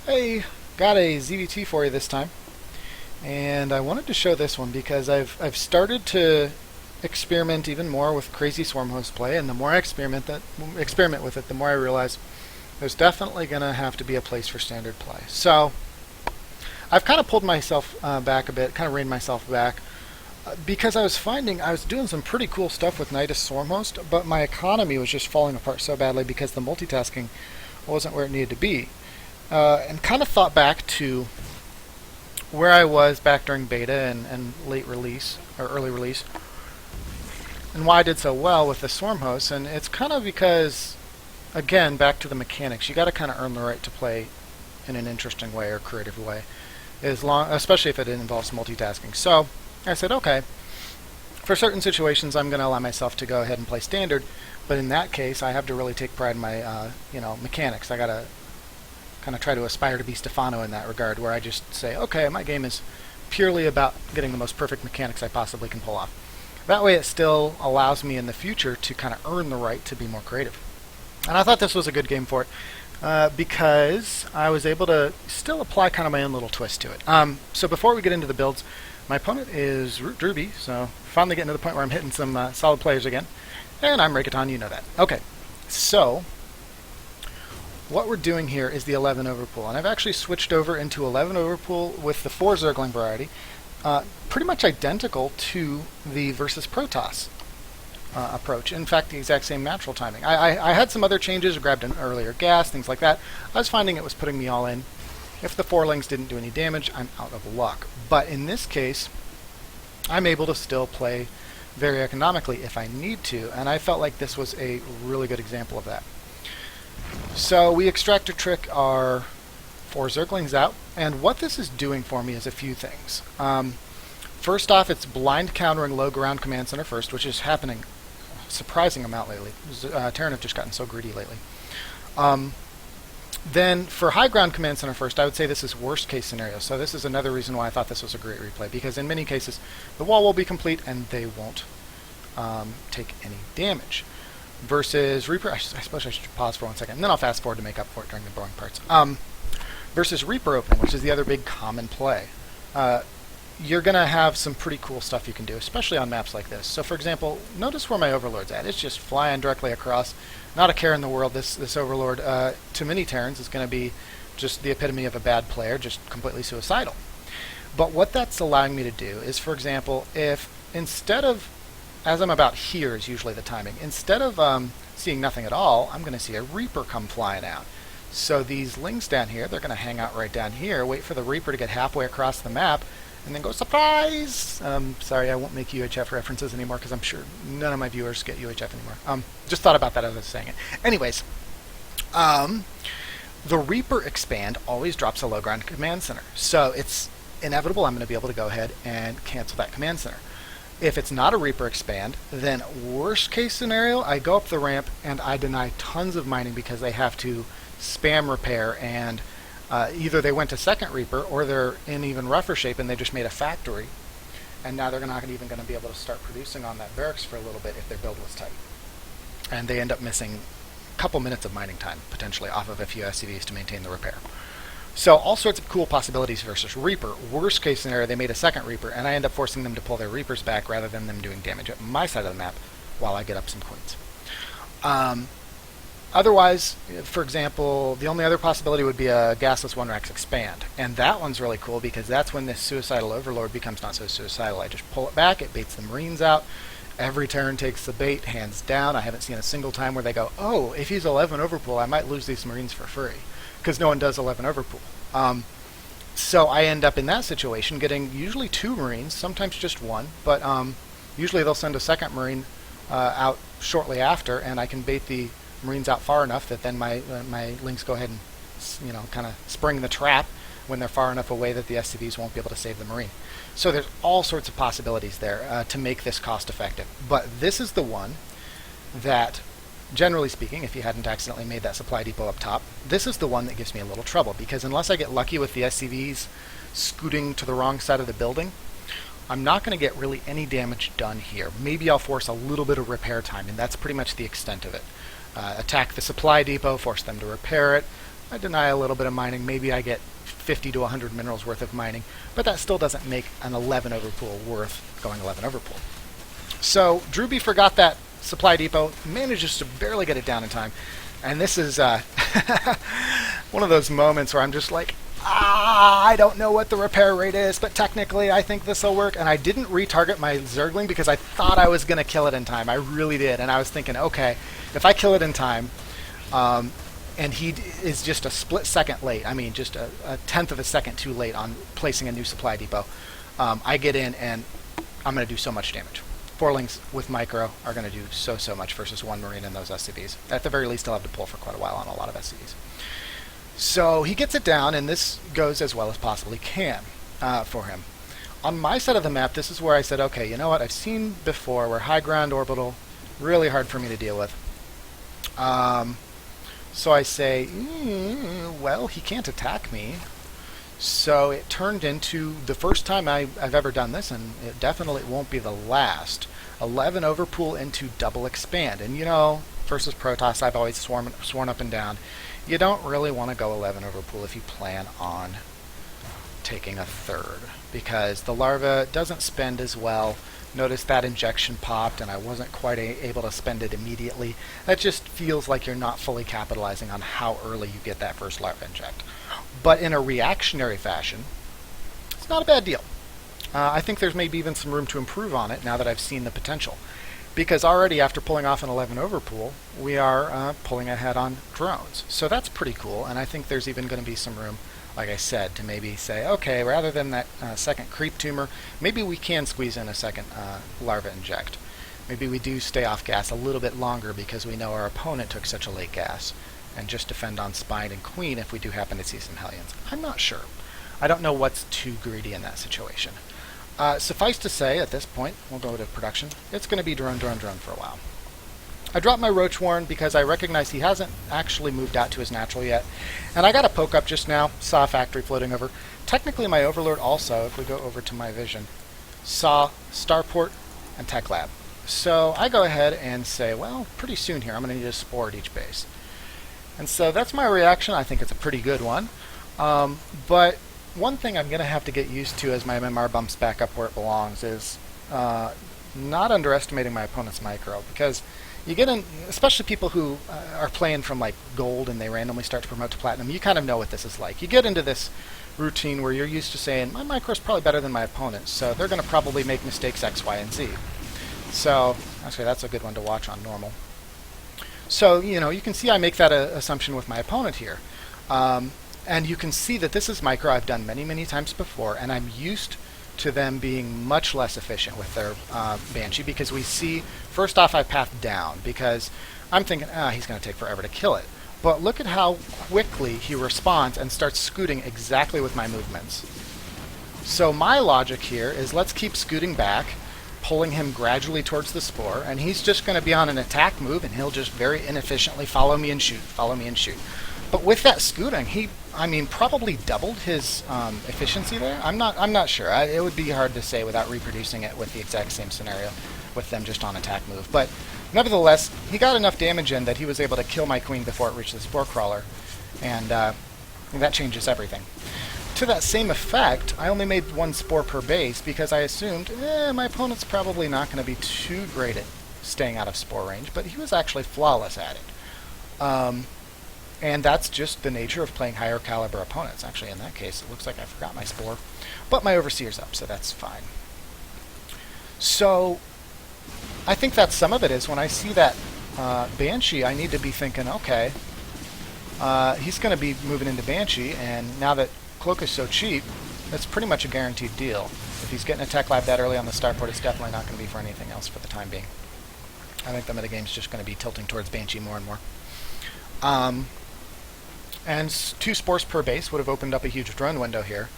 Hey, got a ZVT for you this time, and I wanted to show this one because I've started to experiment even more with crazy swarm host play, and the more I experiment with it, the more I realize there's definitely going to have to be a place for standard play. So I've kind of pulled myself back a bit, kind of reined myself back, because I was finding I was doing some pretty cool stuff with Nidus Swarm Host, but my economy was just falling apart so badly because the multitasking wasn't where it needed to be. And kind of thought back to where I was back during beta and late release, or early release, and why I did so well with the Swarm Hosts. And it's kind of because, again, back to the mechanics, you got to kind of earn the right to play in an interesting way or creative way, especially if it involves multitasking. So I said, okay, for certain situations I'm going to allow myself to go ahead and play standard, but in that case I have to really take pride in my mechanics. I got to kind of try to aspire to be Stefano in that regard, where I just say, okay, my game is purely about getting the most perfect mechanics I possibly can pull off. That way it still allows me in the future to kind of earn the right to be more creative. And I thought this was a good game for it, because I was able to still apply kind of my own little twist to it. So before we get into the builds, my opponent is Drewbie, so finally getting to the point where I'm hitting some solid players again. And I'm Rekatan, you know that. Okay, so what we're doing here is the 11 overpool, and I've actually switched over into 11 overpool with the 4 Zergling variety, pretty much identical to the versus Protoss approach. In fact, the exact same natural timing. I had some other changes, grabbed an earlier gas, things like that. I was finding it was putting me all in. If the 4-lings didn't do any damage, I'm out of luck. But in this case, I'm able to still play very economically if I need to, and I felt like this was a really good example of that. So we extractor trick our 4 Zerglings out, and what this is doing for me is a few things. First off, it's blind countering low ground command center first, which is happening a surprising amount lately. Terran have just gotten so greedy lately. Then for high ground command center first, I would say this is worst case scenario. So this is another reason why I thought this was a great replay, because in many cases the wall will be complete and they won't take any damage. Versus Reaper, I suppose I should pause for 1 second, and then I'll fast forward to make up for it during the boring parts. Versus Reaper opening, which is the other big common play. You're going to have some pretty cool stuff you can do, especially on maps like this. So for example, notice where my Overlord's at. It's just flying directly across. Not a care in the world. This Overlord, to many Terrans, is going to be just the epitome of a bad player, just completely suicidal. But what that's allowing me to do is, for example, if instead of, as I'm about here is usually the timing, instead of seeing nothing at all, I'm going to see a Reaper come flying out. So these lings down here, they're going to hang out right down here, wait for the Reaper to get halfway across the map, and then go, surprise! Sorry, I won't make UHF references anymore because I'm sure none of my viewers get UHF anymore. Just thought about that as I was saying it. Anyways, the Reaper expand always drops a low ground command center. So it's inevitable I'm going to be able to go ahead and cancel that command center. If it's not a Reaper expand, then worst case scenario, I go up the ramp and I deny tons of mining because they have to spam repair, and either they went to second Reaper or they're in even rougher shape and they just made a factory, and now they're not even going to be able to start producing on that barracks for a little bit if their build was tight. And they end up missing a couple minutes of mining time, potentially, off of a few SCVs to maintain the repair. So all sorts of cool possibilities versus Reaper. Worst case scenario, they made a second Reaper, and I end up forcing them to pull their Reapers back rather than them doing damage at my side of the map while I get up some coins. Otherwise, for example, the only other possibility would be a gasless 1-Rax expand. And that one's really cool because that's when this suicidal Overlord becomes not so suicidal. I just pull it back, it baits the Marines out. Every Terran takes the bait, hands down. I haven't seen a single time where they go, oh, if he's 11 overpool, I might lose these Marines for free. Because no one does 11 overpool. So I end up in that situation getting usually 2 Marines, sometimes just 1, but usually they'll send a second Marine out shortly after, and I can bait the Marines out far enough that then my lings go ahead and kind of spring the trap when they're far enough away that the SCVs won't be able to save the Marine. So there's all sorts of possibilities there to make this cost effective. But this is the one that, generally speaking, if you hadn't accidentally made that supply depot up top, this is the one that gives me a little trouble, because unless I get lucky with the SCVs scooting to the wrong side of the building, I'm not going to get really any damage done here. Maybe I'll force a little bit of repair time, and that's pretty much the extent of it. Attack the supply depot, force them to repair it, I deny a little bit of mining. Maybe I get 50 to 100 minerals worth of mining, but that still doesn't make an 11 overpool worth going 11 overpool. So Drewbie forgot that supply depot, manages to barely get it down in time, and this is one of those moments where I'm just like, I don't know what the repair rate is, but technically I think this will work. And I didn't retarget my Zergling because I thought I was going to kill it in time. I really did. And I was thinking, okay, if I kill it in time, and he is just a split second late, I mean just a tenth of a second too late on placing a new supply depot, I get in and I'm going to do so much damage. Forlings with micro are going to do so much versus one Marine in those SCVs. At the very least, I'll have to pull for quite a while on a lot of SCVs. So he gets it down, and this goes as well as possibly can for him. On my side of the map, this is where I said, okay, you know what? I've seen before where high ground orbital, really hard for me to deal with. So I say, well, he can't attack me. So it turned into the first time I've ever done this, and it definitely won't be the last. 11 overpool into double expand. And you know, versus Protoss, I've always sworn up and down, you don't really want to go 11 overpool if you plan on taking a third, because the larva doesn't spend as well. Notice that injection popped and I wasn't quite able to spend it immediately. That just feels like you're not fully capitalizing on how early you get that first larva inject. But in a reactionary fashion, it's not a bad deal. I think there's maybe even some room to improve on it now that I've seen the potential. Because already after pulling off an 11 overpool, we are pulling ahead on drones. So that's pretty cool, and I think there's even going to be some room, like I said, to maybe say, okay, rather than that second creep tumor, maybe we can squeeze in a second larva inject. Maybe we do stay off gas a little bit longer because we know our opponent took such a late gas, and just defend on Spine and Queen if we do happen to see some Hellions. I'm not sure. I don't know what's too greedy in that situation. Suffice to say, at this point, we'll go to production, it's going to be drone for a while. I dropped my Roach Warren because I recognize he hasn't actually moved out to his natural yet. And I got a poke up just now, saw a factory floating over. Technically my Overlord also, if we go over to my vision, saw Starport and Tech Lab. So I go ahead and say, well, pretty soon here I'm going to need a spore at each base. And so that's my reaction. I think it's a pretty good one. But one thing I'm going to have to get used to as my MMR bumps back up where it belongs is not underestimating my opponent's micro, because you get in, especially people who are playing from like gold and they randomly start to promote to platinum, you kind of know what this is like. You get into this routine where you're used to saying, my micro is probably better than my opponent's, so they're going to probably make mistakes X, Y, and Z. So actually that's a good one to watch on normal. So, you know, you can see I make that assumption with my opponent here. And you can see that this is micro I've done many times before, and I'm used to them being much less efficient with their Banshee, because we see, first off, I path down, because I'm thinking, he's going to take forever to kill it. But look at how quickly he responds and starts scooting exactly with my movements. So my logic here is let's keep scooting back, pulling him gradually towards the spore, and he's just going to be on an attack move, and he'll just very inefficiently follow me and shoot, follow me and shoot. But with that scooting, he, I mean, probably doubled his efficiency there. I'm not sure. It would be hard to say without reproducing it with the exact same scenario with them just on attack move. But nevertheless, he got enough damage in that he was able to kill my queen before it reached the spore crawler, and that changes everything. To that same effect, I only made one spore per base because I assumed, my opponent's probably not going to be too great at staying out of spore range, but he was actually flawless at it. And that's just the nature of playing higher caliber opponents. Actually, in that case, it looks like I forgot my spore, but my Overseer's up, so that's fine. So I think that's some of it is when I see that Banshee, I need to be thinking, okay, he's going to be moving into Banshee, and now that Cloak is so cheap, that's pretty much a guaranteed deal. If he's getting a Tech Lab that early on the starport, it's definitely not going to be for anything else for the time being. I think the metagame's just going to be tilting towards Banshee more and more. And 2 spores per base would have opened up a huge drone window here.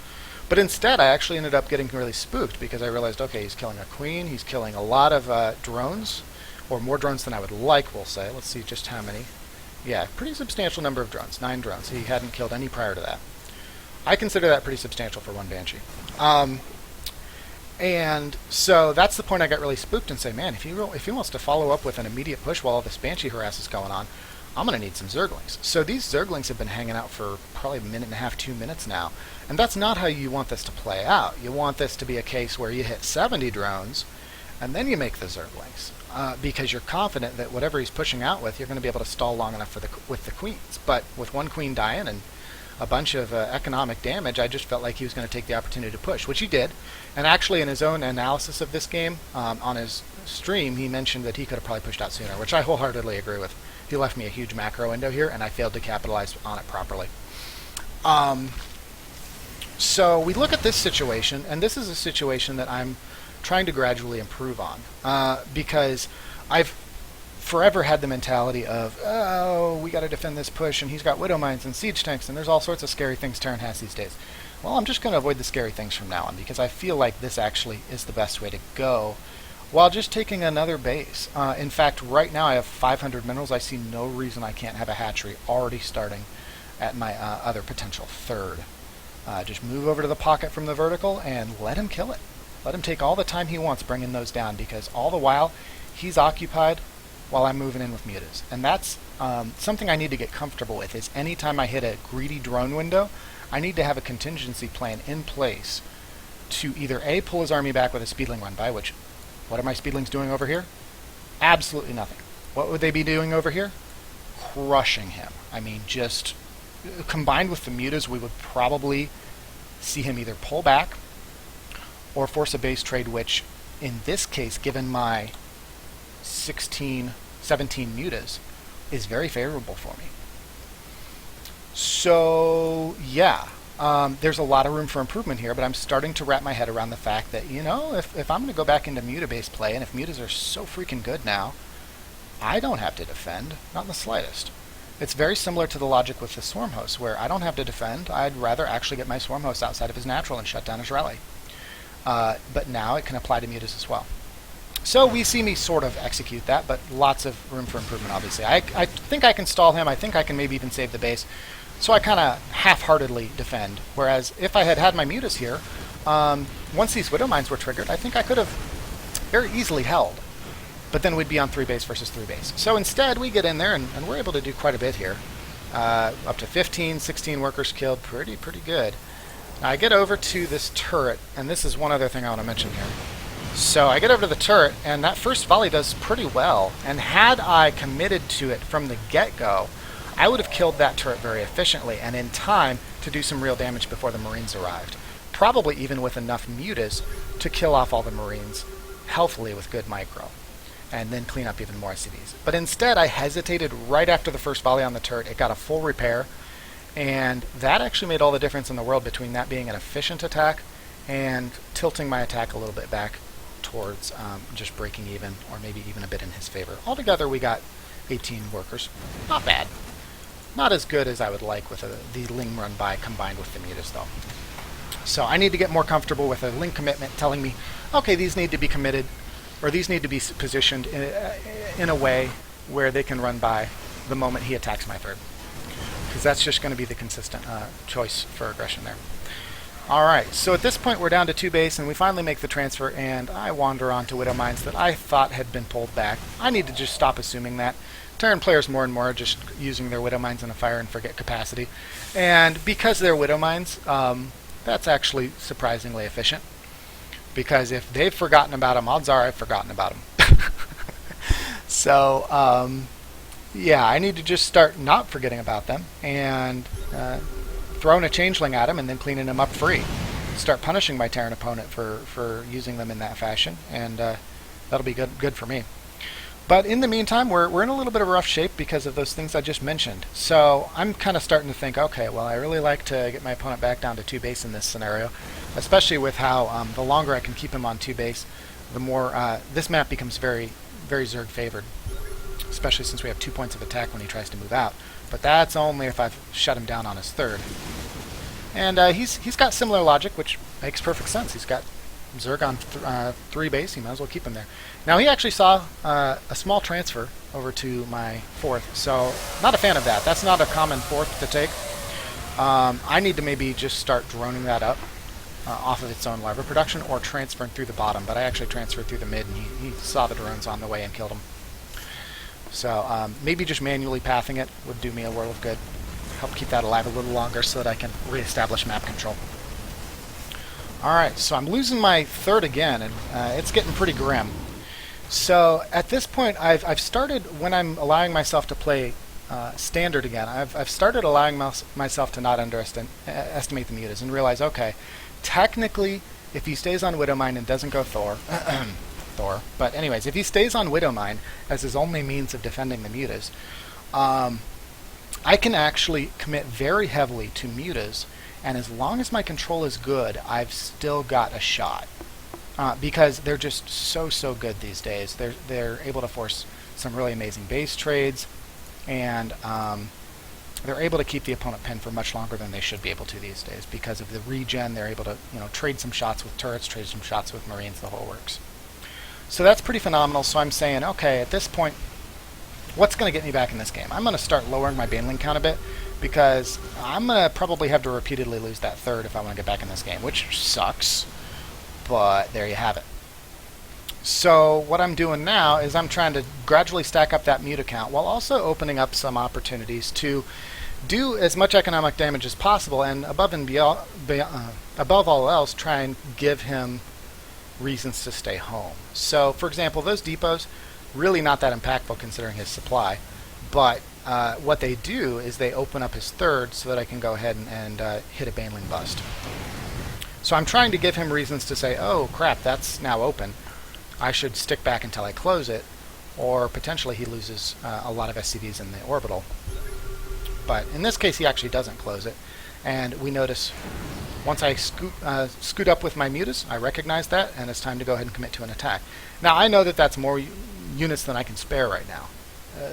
But instead, I actually ended up getting really spooked because I realized, okay, he's killing a queen, he's killing a lot of drones, or more drones than I would like, we'll say. Let's see just how many. Yeah, pretty substantial number of drones, 9 drones. He hadn't killed any prior to that. I consider that pretty substantial for one Banshee. And so that's the point I got really spooked and say, man, if he wants to follow up with an immediate push while all this Banshee harass is going on, I'm going to need some Zerglings. So these Zerglings have been hanging out for probably a minute and a half, 2 minutes now. And that's not how you want this to play out. You want this to be a case where you hit 70 drones, and then you make the Zerglings. Because you're confident that whatever he's pushing out with, you're going to be able to stall long enough with the queens. But with one queen dying and a bunch of economic damage, I just felt like he was going to take the opportunity to push, which he did. And actually, in his own analysis of this game, on his stream, he mentioned that he could have probably pushed out sooner, which I wholeheartedly agree with. He left me a huge macro window here, and I failed to capitalize on it properly. So we look at this situation, and this is a situation that I'm trying to gradually improve on, because I've forever had the mentality of, oh, we got to defend this push, and he's got Widow Mines and Siege Tanks, and there's all sorts of scary things Terran has these days. Well, I'm just going to avoid the scary things from now on, because I feel like this actually is the best way to go, while just taking another base. In fact, right now I have 500 minerals. I see no reason I can't have a hatchery already starting at my other potential third. Just move over to the pocket from the vertical and let him kill it. Let him take all the time he wants bringing those down, because all the while he's occupied while I'm moving in with mutas. And that's something I need to get comfortable with, is anytime I hit a greedy drone window, I need to have a contingency plan in place to either A, pull his army back with a speedling run by, which, what are my speedlings doing over here? Absolutely nothing. What would they be doing over here? Crushing him. I mean, just combined with the mutas, we would probably see him either pull back or force a base trade, which in this case, given my 17 mutas, is very favorable for me. So yeah, there's a lot of room for improvement here, but I'm starting to wrap my head around the fact that, you know, if I'm going to go back into muta-based play, and if mutas are so freaking good now, I don't have to defend, not in the slightest. It's very similar to the logic with the Swarm Host, where I don't have to defend. I'd rather actually get my Swarm Host outside of his natural and shut down his rally. But now it can apply to mutas as well. So we see me sort of execute that, but lots of room for improvement, obviously. I think I can stall him. I think I can maybe even save the base. So I kind of half-heartedly defend. Whereas if I had had my mutas here, once these Widow Mines were triggered, I think I could have very easily held. But then we'd be on 3 base versus 3 base. So instead, we get in there, and we're able to do quite a bit here. Up to 15, 16 workers killed. Pretty good. Now I get over to this turret, and this is one other thing I want to mention here. So I get over to the turret, and that first volley does pretty well. And had I committed to it from the get-go, I would have killed that turret very efficiently and in time to do some real damage before the Marines arrived. Probably even with enough mutas to kill off all the Marines healthily with good micro, and then clean up even more SCVs. But instead, I hesitated right after the first volley on the turret. It got a full repair, and that actually made all the difference in the world between that being an efficient attack and tilting my attack a little bit back towards just breaking even, or maybe even a bit in his favor. Altogether, we got 18 workers. Not bad. Not as good as I would like with the Ling run by combined with the mutas, though. So I need to get more comfortable with a Ling commitment telling me, okay, these need to be committed, or these need to be positioned in a way where they can run by the moment he attacks my third. Because that's just going to be the consistent choice for aggression there. Alright, so at this point we're down to 2 base, and we finally make the transfer, and I wander onto Widow Mines that I thought had been pulled back. I need to just stop assuming that. Terran players more and more are just using their Widow Mines in a fire and forget capacity. And because they're Widow Mines, that's actually surprisingly efficient. Because if they've forgotten about them, odds are I've forgotten about them. So, yeah, I need to just start not forgetting about them and throwing a changeling at him and then cleaning him up free. Start punishing my Terran opponent for using them in that fashion, and that'll be good for me. But in the meantime, we're in a little bit of a rough shape because of those things I just mentioned. So I'm kind of starting to think, okay, well, I really like to get my opponent back down to 2 base in this scenario, especially with how the longer I can keep him on 2 base, the more this map becomes very, very Zerg favored, especially since we have 2 points of attack when he tries to move out. But that's only if I've shut him down on his third. And he's got similar logic, which makes perfect sense. He's got Zerg on 3 base, he might as well keep him there. Now he actually saw a small transfer over to my 4th, so not a fan of that. That's not a common 4th to take. I need to maybe just start droning that up off of its own larva production, or transferring through the bottom, but I actually transferred through the mid, and he saw the drones on the way and killed them. So maybe just manually pathing it would do me a world of good. Help keep that alive a little longer so that I can reestablish map control. Alright, so I'm losing my third again, and it's getting pretty grim. So at this point, I've started, when I'm allowing myself to play standard again, I've started allowing myself to not estimate the mutas and realize, okay, technically, if he stays on Widowmine and doesn't go Thor, but anyways, if he stays on Widowmine as his only means of defending the mutas, I can actually commit very heavily to mutas, and as long as my control is good, I've still got a shot. Because they're just so good these days. They're able to force some really amazing base trades, and they're able to keep the opponent pinned for much longer than they should be able to these days. Because of the regen, they're able to trade some shots with turrets, trade some shots with marines, the whole works. So that's pretty phenomenal. So I'm saying, okay, at this point, what's going to get me back in this game? I'm going to start lowering my baneling count a bit, because I'm going to probably have to repeatedly lose that third if I want to get back in this game, which sucks, but there you have it. So what I'm doing now is I'm trying to gradually stack up that muta count while also opening up some opportunities to do as much economic damage as possible, and above all else, try and give him reasons to stay home. So, for example, those depots, really not that impactful considering his supply, but what they do is they open up his third so that I can go ahead and hit a baneling bust. So I'm trying to give him reasons to say, oh crap, that's now open. I should stick back until I close it, or potentially he loses a lot of SCVs in the orbital. But in this case, he actually doesn't close it, and we notice once I scoot up with my mutas, I recognize that, and it's time to go ahead and commit to an attack. Now, I know that that's more units than I can spare right now.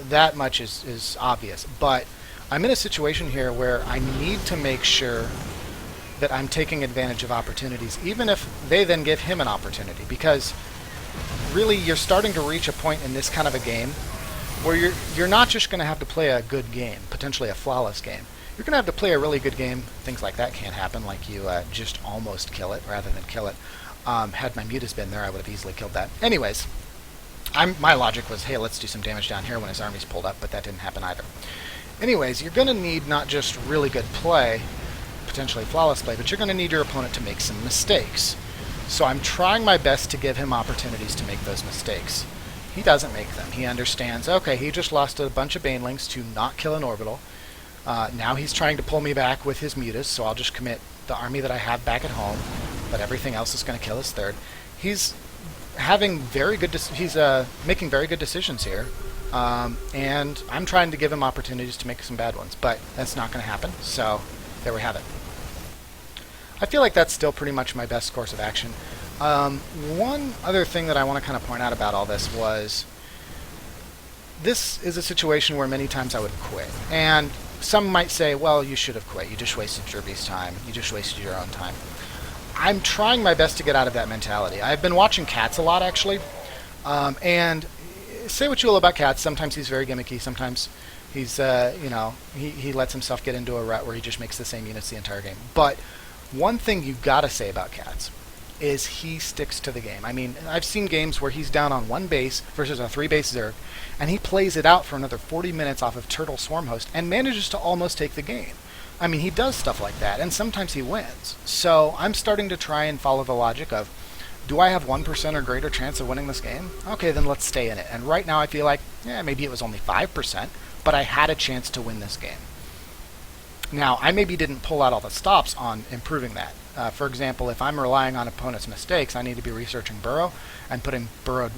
That much is obvious, but I'm in a situation here where I need to make sure that I'm taking advantage of opportunities, even if they then give him an opportunity, because really you're starting to reach a point in this kind of a game where you're not just going to have to play a good game, potentially a flawless game. You're going to have to play a really good game. Things like that can't happen, like you just almost kill it rather than kill it. Had my mutas been there, I would have easily killed that. Anyways, my logic was, hey, let's do some damage down here when his army's pulled up, but that didn't happen either. Anyways, you're going to need not just really good play, potentially flawless play, but you're going to need your opponent to make some mistakes. So I'm trying my best to give him opportunities to make those mistakes. He doesn't make them. He understands, okay, he just lost a bunch of banelings to not kill an orbital. Now he's trying to pull me back with his mutas, so I'll just commit the army that I have back at home, but everything else is going to kill his third. He's having very good. He's making very good decisions here, and I'm trying to give him opportunities to make some bad ones, but that's not going to happen. So there we have it. I feel like that's still pretty much my best course of action. One other thing that I want to kind of point out about all this was, this is a situation where many times I would quit, and some might say, well, you should have quit. You just wasted Drewbie's time. You just wasted your own time. I'm trying my best to get out of that mentality. I've been watching Cats a lot, actually, and say what you will about Cats. Sometimes he's very gimmicky. Sometimes he's, he lets himself get into a rut where he just makes the same units the entire game. But one thing you've got to say about Cats is he sticks to the game. I mean, I've seen games where he's down on one base versus a 3-base Zerg, and he plays it out for another 40 minutes off of Turtle Swarm Host and manages to almost take the game. I mean, he does stuff like that, and sometimes he wins. So I'm starting to try and follow the logic of, do I have 1% or greater chance of winning this game? Okay, then let's stay in it. And right now I feel like, maybe it was only 5%, but I had a chance to win this game. Now, I maybe didn't pull out all the stops on improving that. For example, if I'm relying on opponents' mistakes, I need to be researching burrow and putting burrowed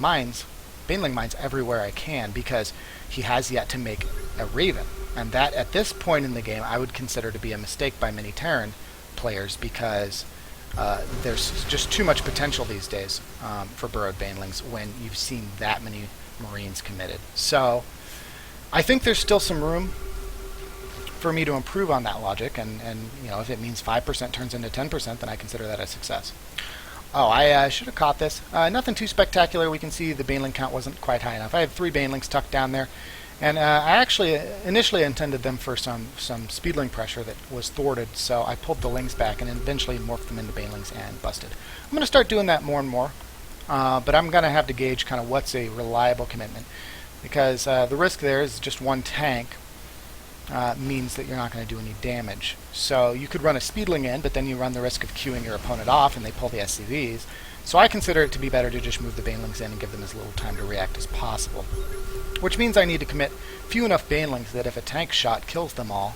mines, baneling mines, everywhere I can, because he has yet to make a Raven. And that, at this point in the game, I would consider to be a mistake by many Terran players, because there's just too much potential these days for burrowed banelings when you've seen that many Marines committed. So I think there's still some room for me to improve on that logic, and if it means 5% turns into 10%, then I consider that a success. Oh, I should have caught this. Nothing too spectacular. We can see the baneling count wasn't quite high enough. I had 3 banelings tucked down there, and I actually initially intended them for some speedling pressure that was thwarted, so I pulled the lings back and eventually morphed them into banelings and busted. I'm going to start doing that more and more. but I'm going to have to gauge kind of what's a reliable commitment, because the risk there is just one tank means that you're not going to do any damage. So you could run a speedling in, but then you run the risk of queuing your opponent off and they pull the SCVs. So I consider it to be better to just move the banelings in and give them as little time to react as possible. Which means I need to commit few enough banelings that if a tank shot kills them all,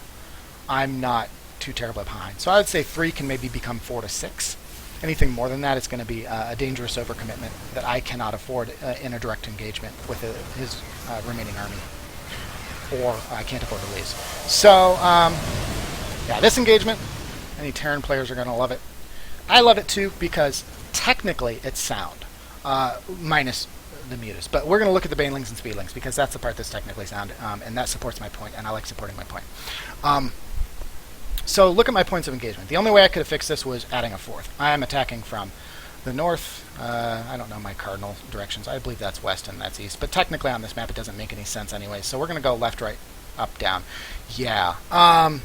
I'm not too terribly behind. So I would say 3 can maybe become 4 to 6. Anything more than that is going to be a dangerous overcommitment that I cannot afford in a direct engagement with his remaining army. Or I can't afford to lose. So, yeah, this engagement, any Terran players are going to love it. I love it too because technically it's sound, minus the mutas. But we're going to look at the banelings and speedlings because that's the part that's technically sound, and that supports my point, and I like supporting my point. So look at my points of engagement. The only way I could have fixed this was adding a 4th. I am attacking from the north. I don't know my cardinal directions. I believe that's west and that's east. But technically on this map it doesn't make any sense anyway. So we're going to go left, right, up, down. Yeah. I'm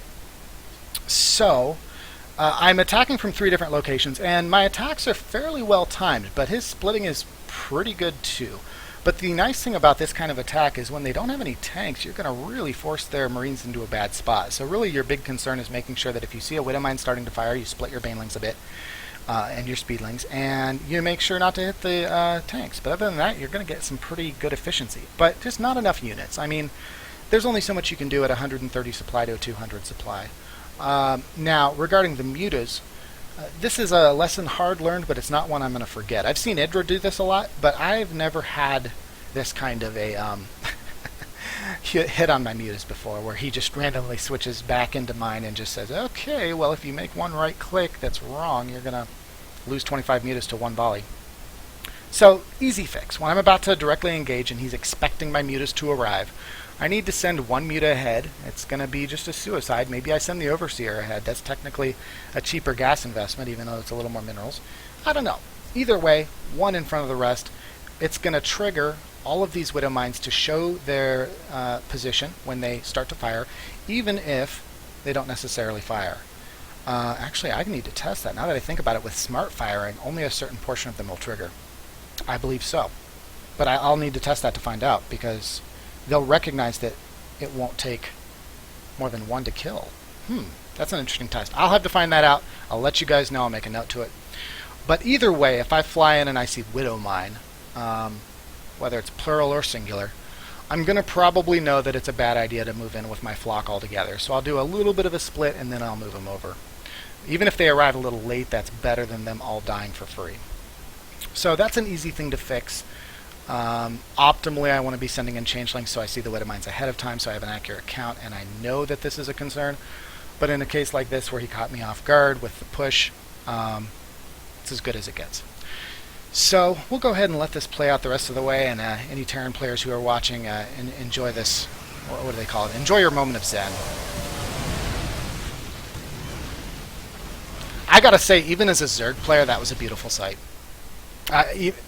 attacking from 3 different locations, and my attacks are fairly well timed, but his splitting is pretty good too. But the nice thing about this kind of attack is when they don't have any tanks, you're going to really force their marines into a bad spot. So really your big concern is making sure that if you see a widow mine starting to fire, you split your banelings a bit. And your speedlings, and you make sure not to hit the tanks. But other than that, you're going to get some pretty good efficiency. But just not enough units. I mean, there's only so much you can do at 130 supply to a 200 supply. Now, regarding the mutas, this is a lesson hard learned, but it's not one I'm going to forget. I've seen Idra do this a lot, but I've never had this kind of a hit on my mutas before, where he just randomly switches back into mine and just says, okay, well, if you make one right click that's wrong, you're going to lose 25 mutas to 1 volley. So, easy fix. When I'm about to directly engage and he's expecting my mutas to arrive, I need to send 1 muta ahead. It's going to be just a suicide. Maybe I send the Overseer ahead. That's technically a cheaper gas investment, even though it's a little more minerals. I don't know. Either way, 1 in front of the rest. It's going to trigger all of these widow mines to show their position when they start to fire, even if they don't necessarily fire. Actually, I need to test that. Now that I think about it, with smart firing, only a certain portion of them will trigger. I believe so. But I'll need to test that to find out, because they'll recognize that it won't take more than 1 to kill. That's an interesting test. I'll have to find that out. I'll let you guys know. I'll make a note to it. But either way, if I fly in and I see widow mine, whether it's plural or singular, I'm going to probably know that it's a bad idea to move in with my flock altogether. So I'll do a little bit of a split and then I'll move them over. Even if they arrive a little late, that's better than them all dying for free. So that's an easy thing to fix. Optimally, I want to be sending in changelings so I see the widow mines ahead of time so I have an accurate count and I know that this is a concern. But in a case like this where he caught me off guard with the push, it's as good as it gets. So we'll go ahead and let this play out the rest of the way, and any Terran players who are watching, enjoy this. What do they call it? Enjoy your moment of zen. I gotta say, even as a Zerg player, that was a beautiful sight.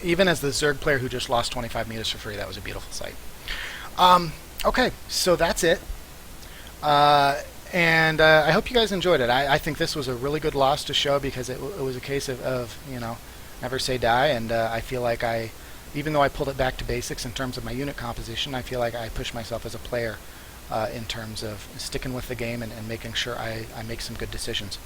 Even as the Zerg player who just lost 25 meters for free, that was a beautiful sight. Okay, so that's it. And I hope you guys enjoyed it. I think this was a really good loss to show because it was a case of you know, never say die, and I feel like even though I pulled it back to basics in terms of my unit composition, I feel like I pushed myself as a player in terms of sticking with the game and making sure I make some good decisions.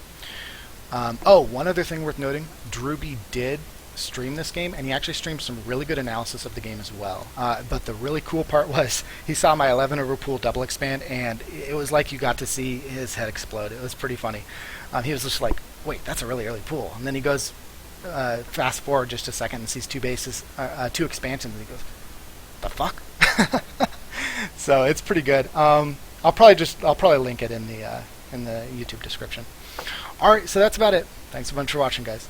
One other thing worth noting, Drewbie did stream this game, and he actually streamed some really good analysis of the game as well. But the really cool part was he saw my 11 overpool double expand, and it was like you got to see his head explode. It was pretty funny. He was just like, wait, that's a really early pool. And then he goes fast forward just a second and sees 2 bases, 2 expansions, and he goes, the fuck? So it's pretty good. I'll probably link it in the YouTube description. All right, so that's about it. Thanks a bunch for watching, guys.